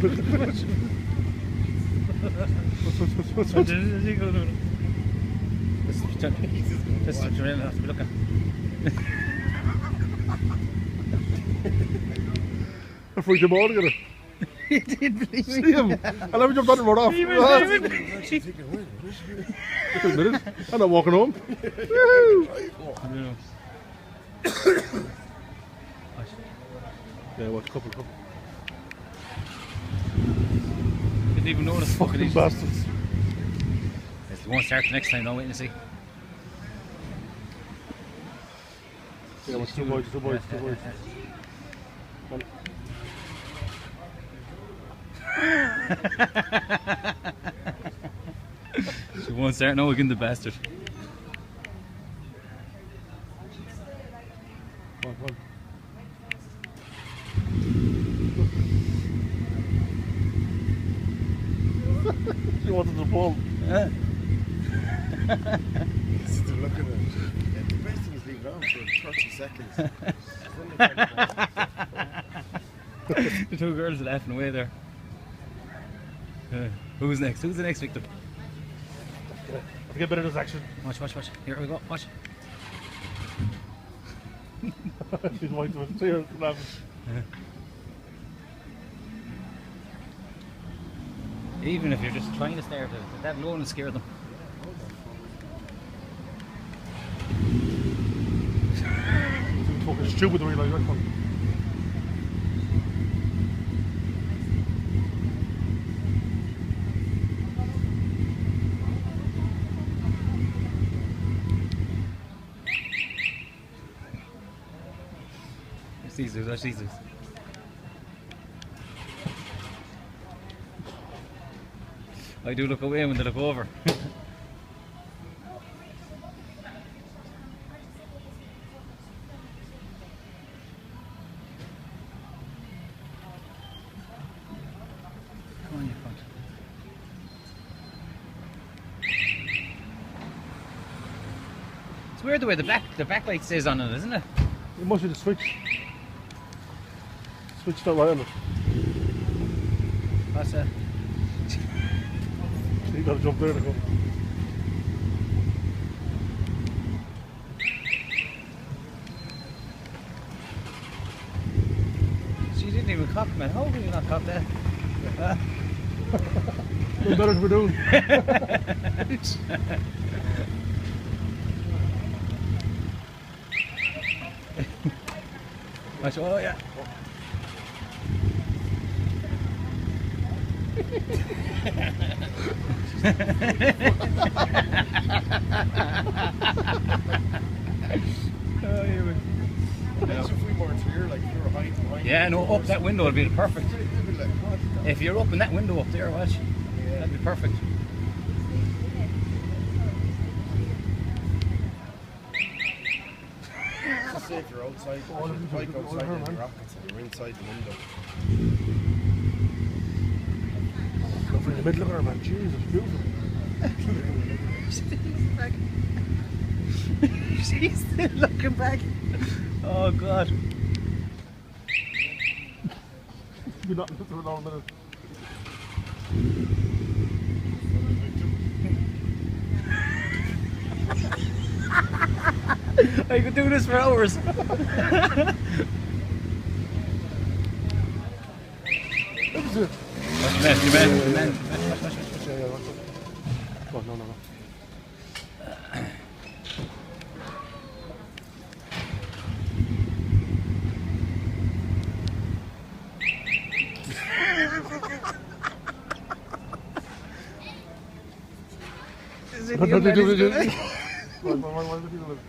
This is what you're have to be looking. I freaked them all together. He did believe See him? And then we jumped on and run off. Just a minute. I'm not walking home. Woo! Yeah, watch, couple. Didn't even notice. Fucking bastards. It won't start the next time, don't wait and see. Yeah, watch, two boys. She won't start now again, the bastard. Come on. She wanted the ball. Still looking at it. Yeah, the best thing is leave it on for 30 seconds. The two girls are laughing away there. Who's next? Who's the next victim? Let's get better at this action. Watch. Here we go. Watch. She's white to it. See her laughing. Even if you're just trying to stare at it, that alone will scare them. She's fucking stupid to realise that one. That's Jesus. I do look away when they look over. Come on, you cunt. It's weird the way the backlight stays on it, isn't it? It must be the switch. Switch not right on it. What's that? So you gotta jump there to go. She didn't even cop, man. How did you not cop that? No better than we're doing. Watch, oh yeah. Imagine if we weren't here, like if we were hiding behind. Yeah, no, up that window would be perfect. If you're up in that window up there, watch. That'd be perfect. Just say if you're outside, if you're bike outside in the rockets and you're inside the window. Look in the middle of her, man. Jesus, beautiful. She's still looking back. Oh God. Be not through it all in a minute. I could do this for hours. What is it? You man. Oh, no. Is it What you, did you man? do? Is it- Why did you do it?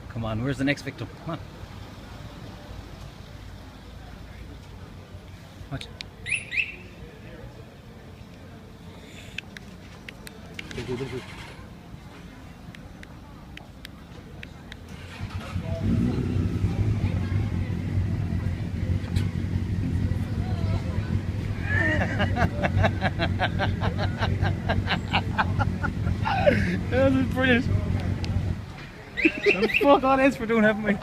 Come on, where's the next victim? Come on. Watch. That was brilliant. And fuck all else for doing, haven't we?